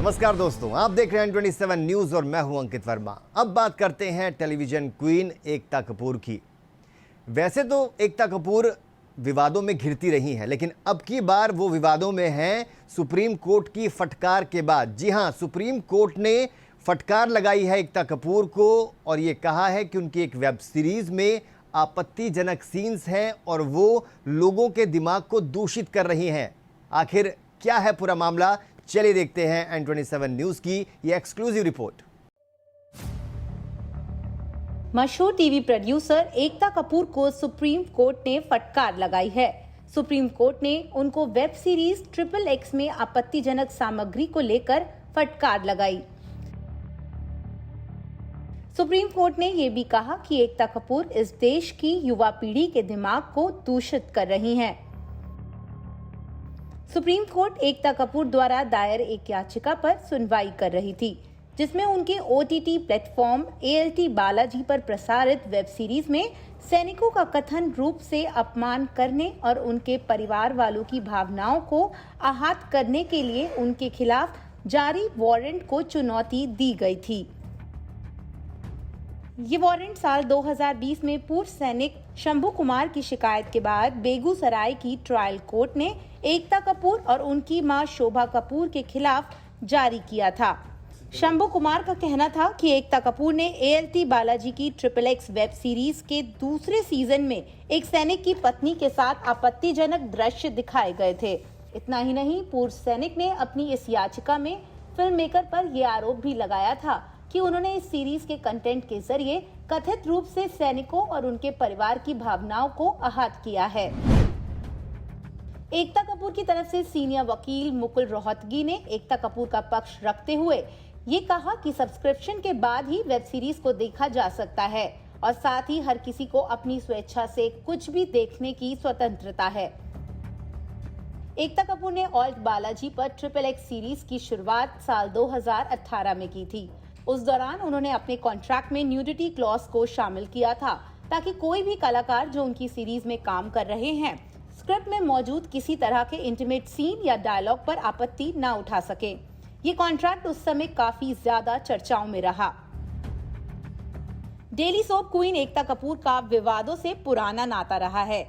नमस्कार दोस्तों, आप देख रहे हैं 27 न्यूज और मैं हूं अंकित वर्मा। अब बात करते हैं टेलीविजन क्वीन एकता कपूर की। वैसे तो एकता कपूर विवादों में घिरती रही हैं, लेकिन अब की बार वो विवादों में हैं सुप्रीम कोर्ट की फटकार के बाद। जी हां, सुप्रीम कोर्ट ने फटकार लगाई है एकता कपूर को और ये कहा है कि उनकी एक वेब सीरीज में आपत्तिजनक सीन्स हैं और वो लोगों के दिमाग को दूषित कर रही हैं। आखिर क्या है पूरा मामला, चलिए देखते हैं N27 न्यूज की ये एक्सक्लूसिव रिपोर्ट। मशहूर टीवी प्रोड्यूसर एकता कपूर को सुप्रीम कोर्ट ने फटकार लगाई है। सुप्रीम कोर्ट ने उनको वेब सीरीज XXX में आपत्तिजनक सामग्री को लेकर फटकार लगाई। सुप्रीम कोर्ट ने ये भी कहा कि एकता कपूर इस देश की युवा पीढ़ी के दिमाग को दूषित कर रही हैं। सुप्रीम कोर्ट एकता कपूर द्वारा दायर एक याचिका पर सुनवाई कर रही थी, जिसमें उनके OTT प्लेटफॉर्म ALT बालाजी पर प्रसारित वेब सीरीज में सैनिकों का कथन रूप से अपमान करने और उनके परिवार वालों की भावनाओं को आहत करने के लिए उनके खिलाफ जारी वारंट को चुनौती दी गई थी। ये वारंट साल 2020 में पूर्व सैनिक शंभू कुमार की शिकायत के बाद बेगूसराय की ट्रायल कोर्ट ने एकता कपूर और उनकी मां शोभा कपूर के खिलाफ जारी किया था। शंभू कुमार का कहना था कि एकता कपूर ने ALT बालाजी की XXX वेब सीरीज के दूसरे सीजन में एक सैनिक की पत्नी के साथ आपत्तिजनक दृश्य दिखाए गए थे। इतना ही नहीं, पूर्व सैनिक ने अपनी इस याचिका में फिल्म मेकर पर यह आरोप भी लगाया था कि उन्होंने इस सीरीज के कंटेंट के जरिए कथित रूप से सैनिकों और उनके परिवार की भावनाओं को आहत किया है। एकता कपूर की तरफ से सीनियर वकील मुकुल रोहतगी ने एकता कपूर का पक्ष रखते हुए ये कहा कि सब्सक्रिप्शन के बाद ही वेब सीरीज को देखा जा सकता है और साथ ही हर किसी को अपनी स्वेच्छा से कुछ भी देखने की स्वतंत्रता है। एकता कपूर ने ऑल्ट बालाजी पर XXX सीरीज की शुरुआत साल 2018 में की थी। उस दौरान उन्होंने अपने कॉन्ट्रैक्ट में न्यूडिटी क्लॉज को शामिल किया था ताकि कोई भी कलाकार जो उनकी सीरीज में काम कर रहे हैं स्क्रिप्ट में मौजूद किसी तरह के इंटीमेट सीन या डायलॉग पर आपत्ति न उठा सके। ये कॉन्ट्रैक्ट उस समय काफी ज्यादा चर्चाओं में रहा। Daily soap queen Ekta Kapoor का विवादों से पुराना नाता रहा है।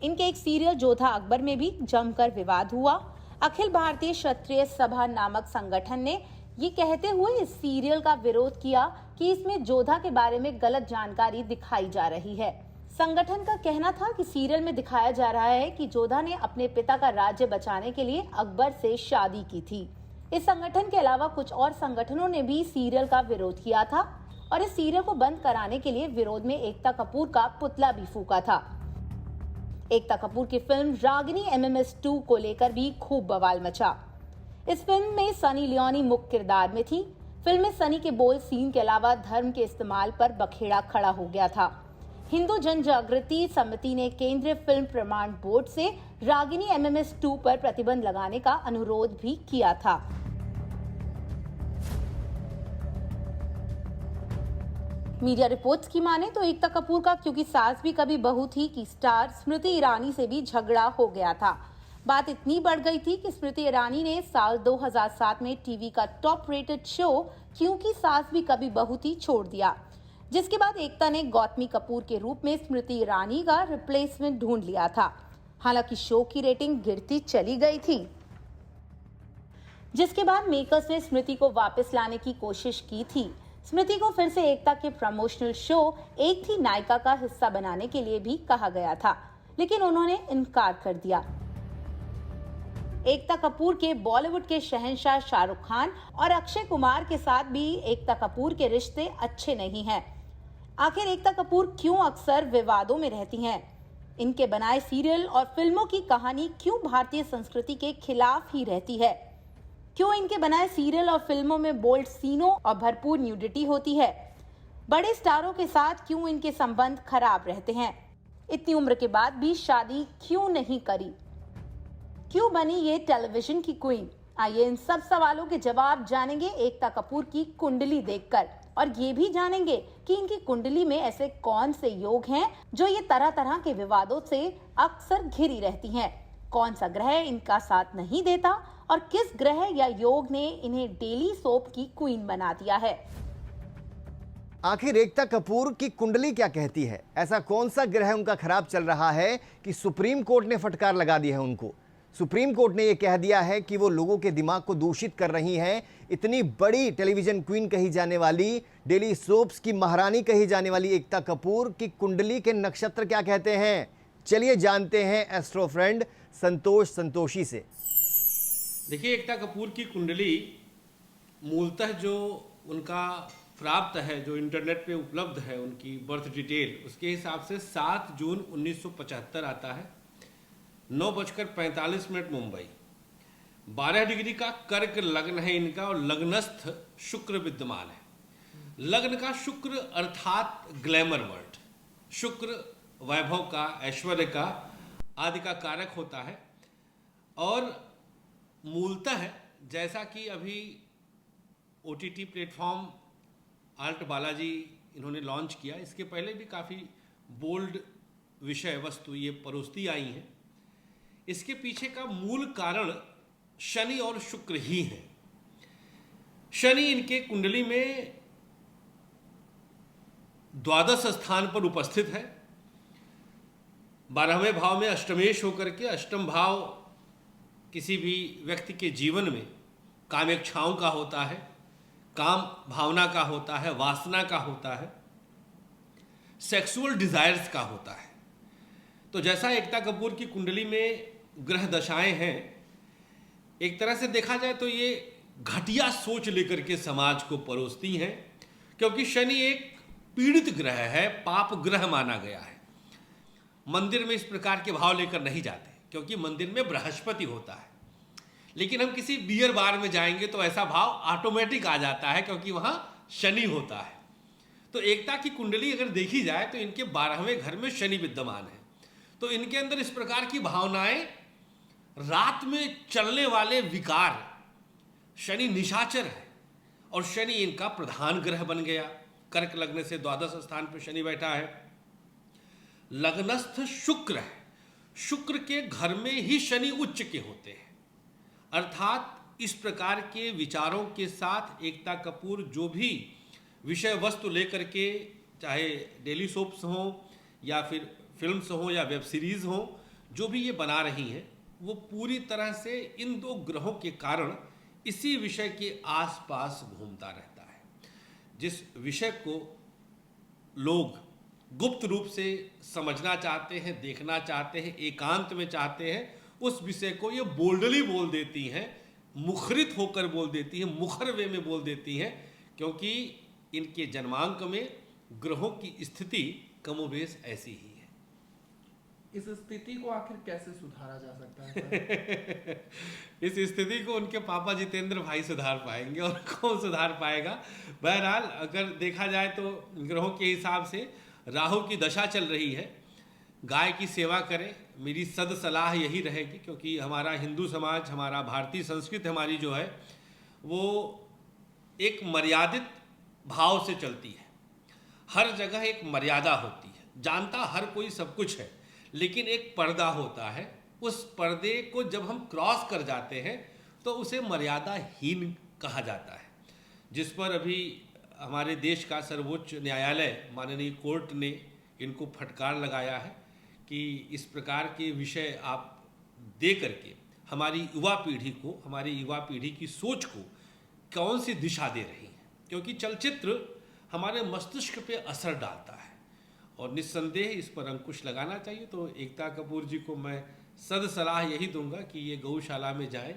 इनके एक सीरियल जोधा अकबर में भी जमकर विवाद हुआ। अखिल भारतीय क्षत्रिय सभा नामक संगठन ने ये कहते हुए इस सीरियल का विरोध किया कि इसमें जोधा के बारे में गलत जानकारी दिखाई जा रही है। संगठन का कहना था कि सीरियल में दिखाया जा रहा है कि जोधा ने अपने पिता का राज्य बचाने के लिए अकबर से शादी की थी। इस संगठन के अलावा कुछ और संगठनों ने भी सीरियल का विरोध किया था और इस सीरियल को बंद कराने के लिए विरोध में एकता कपूर का पुतला भी फूका था। एकता कपूर की फिल्म रागिनी MMS 2 को लेकर भी खूब बवाल मचा। इस फिल्म में सनी लियोनी मुख्य किरदार में थी। फिल्म में सनी के बोल सीन के अलावा धर्म के इस्तेमाल पर बखेड़ा खड़ा हो गया था। हिंदू जन जागृति समिति ने केंद्रीय फिल्म प्रमाण बोर्ड से रागिनी MMS 2 पर प्रतिबंध लगाने का अनुरोध भी किया था। मीडिया रिपोर्ट्स की माने तो एकता कपूर का क्योंकि सास भी कभी बहू थी की स्टार स्मृति ईरानी से भी झगड़ा हो गया था। बात इतनी बढ़ गई थी कि स्मृति ईरानी ने साल 2007 में टीवी का टॉप रेटेड शो क्योंकि सास भी कभी बहू थी छोड़ दिया, जिसके बाद एकता ने गौतमी कपूर के रूप में स्मृति ईरानी का रिप्लेसमेंट ढूंढ लिया था। हालांकि शो की रेटिंग गिरती चली गई थी, जिसके बाद मेकर्स ने स्मृति को वापस लाने की कोशिश की थी। स्मृति को फिर से एकता के प्रमोशनल शो एक थी नायिका का हिस्सा बनाने के लिए भी कहा गया था, लेकिन उन्होंने इनकार कर दिया। एकता कपूर के बॉलीवुड के शहंशाह शाहरुख खान और अक्षय कुमार के साथ भी एकता कपूर के रिश्ते अच्छे नहीं हैं। आखिर एकता कपूर क्यों अक्सर विवादों में रहती हैं? इनके बनाए सीरियल और फिल्मों की कहानी क्यों भारतीय संस्कृति के खिलाफ ही रहती है? क्यों इनके बनाए सीरियल और फिल्मों में बोल्ड सीनों और भरपूर न्यूडिटी होती है? बड़े स्टारों के साथ क्यों इनके संबंध खराब रहते हैं? इतनी उम्र के बाद भी शादी क्यों नहीं करी? क्यों बनी ये टेलीविजन की क्वीन? आइए इन सब सवालों के जवाब जानेंगे एकता कपूर की कुंडली देखकर, और ये भी जानेंगे कि इनकी कुंडली में ऐसे कौन से योग हैं जो ये तरह तरह के विवादों से अक्सर घिरी रहती हैं। कौन सा ग्रह इनका साथ नहीं देता और किस ग्रह या योग ने इन्हें डेली सोप की क्वीन बना दिया है। आखिर एकता कपूर की कुंडली क्या कहती है? ऐसा कौन सा ग्रह उनका खराब चल रहा है कि सुप्रीम कोर्ट ने फटकार लगा दी है उनको? सुप्रीम कोर्ट ने यह कह दिया है कि वो लोगों के दिमाग को दूषित कर रही हैं। इतनी बड़ी टेलीविजन क्वीन कही जाने वाली, डेली सोप्स की महारानी कही जाने वाली एकता कपूर की कुंडली के नक्षत्र क्या कहते हैं? चलिए जानते हैं एस्ट्रो फ्रेंड संतोष संतोषी से। देखिए, एकता कपूर की कुंडली मूलतः जो उनका प्राप्त है, जो इंटरनेट पे उपलब्ध है, उनकी बर्थ डिटेल, उसके हिसाब से 7 जून 1975 आता है, 9:45 मुंबई, 12 डिग्री का कर्क लग्न है इनका और लग्नस्थ शुक्र विद्यमान है। लग्न का शुक्र अर्थात ग्लैमर वर्ड, शुक्र वैभव का, ऐश्वर्य का, आदि का कारक होता है। और मूलतः जैसा कि अभी OTT प्लेटफॉर्म आल्ट बालाजी इन्होंने लॉन्च किया, इसके पहले भी काफ़ी बोल्ड विषय वस्तु ये परोसती आई हैं। इसके पीछे का मूल कारण शनि और शुक्र ही है। शनि इनके कुंडली में द्वादश स्थान पर उपस्थित है, 12वें भाव में अष्टमेश होकर के। अष्टम भाव किसी भी व्यक्ति के जीवन में कामेच्छाओं का होता है, काम भावना का होता है, वासना का होता है, सेक्सुअल डिजायर्स का होता है। तो जैसा एकता कपूर की कुंडली में ग्रह दशाएं हैं, एक तरह से देखा जाए तो ये घटिया सोच लेकर के समाज को परोसती हैं, क्योंकि शनि एक पीड़ित ग्रह है, पाप ग्रह माना गया है। मंदिर में इस प्रकार के भाव लेकर नहीं जाते, क्योंकि मंदिर में बृहस्पति होता है। लेकिन हम किसी बियर बार में जाएंगे तो ऐसा भाव ऑटोमेटिक आ जाता है, क्योंकि वहां शनि होता है। तो एकता की कुंडली अगर देखी जाए तो इनके 12वें घर में शनि विद्यमान है। तो इनके अंदर इस प्रकार की भावनाएं, रात में चलने वाले विकार, शनि निशाचर है और शनि इनका प्रधान ग्रह बन गया। कर्क लग्न से द्वादश स्थान पर शनि बैठा है। लग्नस्थ शुक्र है, शुक्र के घर में ही शनि उच्च के होते हैं। अर्थात इस प्रकार के विचारों के साथ एकता कपूर जो भी विषय वस्तु लेकर के, चाहे डेली सोप्स हों या फिर फिल्म्स हों या वेब सीरीज हों, जो भी ये बना रही हैं, वो पूरी तरह से इन दो ग्रहों के कारण इसी विषय के आसपास घूमता रहता है। जिस विषय को लोग गुप्त रूप से समझना चाहते हैं, देखना चाहते हैं, एकांत में चाहते हैं, उस विषय को ये बोल्डली बोल देती हैं, मुखरित होकर बोल देती हैं, मुखर वे में बोल देती हैं, क्योंकि इनके जन्मांक में ग्रहों की स्थिति कमोबेश ऐसी ही है। इस स्थिति को आखिर कैसे सुधारा जा सकता है? इस स्थिति को उनके पापा जितेंद्र भाई सुधार पाएंगे, और कौन सुधार पाएगा। बहरहाल अगर देखा जाए तो ग्रहों के हिसाब से राहु की दशा चल रही है। गाय की सेवा करें, मेरी सद सलाह यही रहेगी, क्योंकि हमारा हिंदू समाज, हमारा भारतीय संस्कृति हमारी जो है वो एक मर्यादित भाव से चलती है। हर जगह एक मर्यादा होती है। जानता हर कोई सब कुछ है, लेकिन एक पर्दा होता है। उस पर्दे को जब हम क्रॉस कर जाते हैं तो उसे मर्यादाहीन कहा जाता है, जिस पर अभी हमारे देश का सर्वोच्च न्यायालय, माननीय कोर्ट ने इनको फटकार लगाया है कि इस प्रकार के विषय आप दे करके हमारी युवा पीढ़ी को, हमारी युवा पीढ़ी की सोच को कौन सी दिशा दे रही हैं। क्योंकि चलचित्र हमारे मस्तिष्क पे असर डालता है और निस्संदेह इस पर अंकुश लगाना चाहिए। तो एकता कपूर जी को मैं सद सलाह यही दूंगा कि ये गौशाला में जाएं,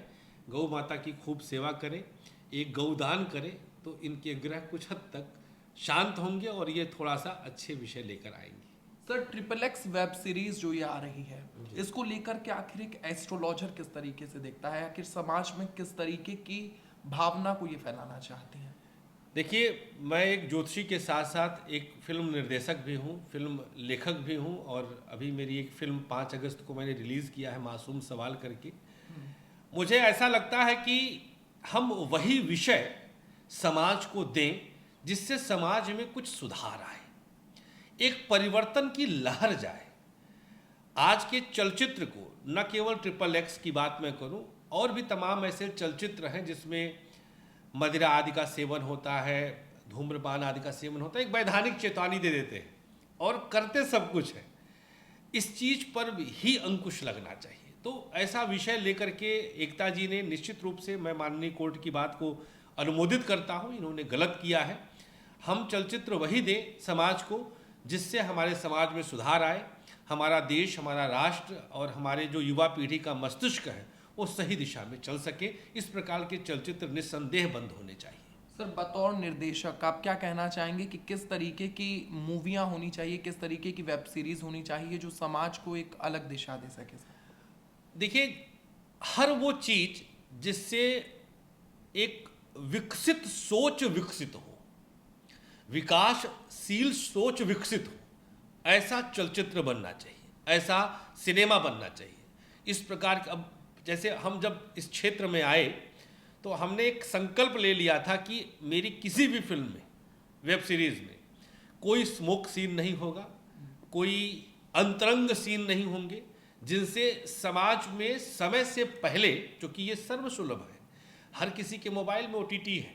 गौ माता की खूब सेवा करें, एक गौदान करें, तो इनके ग्रह कुछ हद तक शांत होंगे और ये थोड़ा सा अच्छे विषय लेकर आएंगे। सर, XXX वेब सीरीज जो ये आ रही है, इसको लेकर के आखिर एक एस्ट्रोलॉजर किस तरीके से देखता है, आखिर समाज में किस तरीके की भावना को ये फैलाना चाहते हैं? देखिए, मैं एक ज्योतिषी के साथ साथ एक फिल्म निर्देशक भी हूँ, फिल्म लेखक भी हूँ, और अभी मेरी एक फिल्म 5 अगस्त को मैंने रिलीज़ किया है, मासूम सवाल करके। मुझे ऐसा लगता है कि हम वही विषय समाज को दें जिससे समाज में कुछ सुधार आए, एक परिवर्तन की लहर जाए। आज के चलचित्र को न केवल XXX की बात मैं करूं, और भी तमाम ऐसे चलचित्र हैं जिसमें मदिरा आदि का सेवन होता है, धूम्रपान आदि का सेवन होता है, एक वैधानिक चेतावनी दे देते हैं और करते सब कुछ है। इस चीज पर ही अंकुश लगना चाहिए। तो ऐसा विषय लेकर के एकता जी ने निश्चित रूप से, मैं माननीय कोर्ट की बात को अनुमोदित करता हूं, इन्होंने गलत किया है। हम चलचित्र वही दें समाज को जिससे हमारे समाज में सुधार आए, हमारा देश, हमारा राष्ट्र और हमारे जो युवा पीढ़ी का मस्तिष्क है वो सही दिशा में चल सके। इस प्रकार के चलचित्र निस्संदेह बंद होने चाहिए। सर, बतौर निर्देशक आप क्या कहना चाहेंगे कि किस तरीके की मूवियाँ होनी चाहिए, किस तरीके की वेब सीरीज होनी चाहिए जो समाज को एक अलग दिशा दे सके? देखिए, हर वो चीज जिससे एक विकसित सोच विकसित हो, विकासशील सोच विकसित हो, ऐसा चलचित्र बनना चाहिए, ऐसा सिनेमा बनना चाहिए। इस प्रकार का, अब जैसे हम जब इस क्षेत्र में आए तो हमने एक संकल्प ले लिया था कि मेरी किसी भी फिल्म में, वेब सीरीज में कोई स्मोक सीन नहीं होगा, कोई अंतरंग सीन नहीं होंगे जिनसे समाज में समय से पहले, क्योंकि ये सर्वसुलभ है, हर किसी के मोबाइल में OTT है,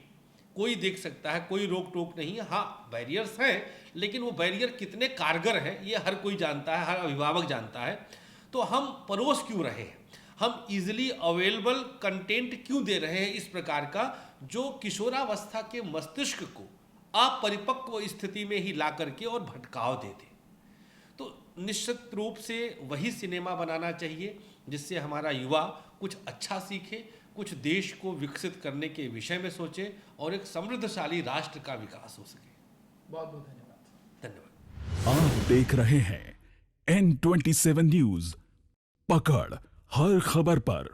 कोई देख सकता है, कोई रोक टोक नहीं है। हाँ, बैरियर्स हैं, लेकिन वो बैरियर कितने कारगर हैं ये हर कोई जानता है, हर अभिभावक जानता है। तो हम परोस क्यों रहे हैं, हम इजीली अवेलेबल कंटेंट क्यों दे रहे हैं इस प्रकार का, जो किशोरावस्था के मस्तिष्क को अपरिपक्व स्थिति में ही ला करके और भटकाव दे दे। तो निश्चित रूप से वही सिनेमा बनाना चाहिए जिससे हमारा युवा कुछ अच्छा सीखे, कुछ देश को विकसित करने के विषय में सोचे और एक समृद्धशाली राष्ट्र का विकास हो सके। बहुत बहुत धन्यवाद। धन्यवाद। आप देख रहे हैं N27 न्यूज, पकड़ हर खबर पर।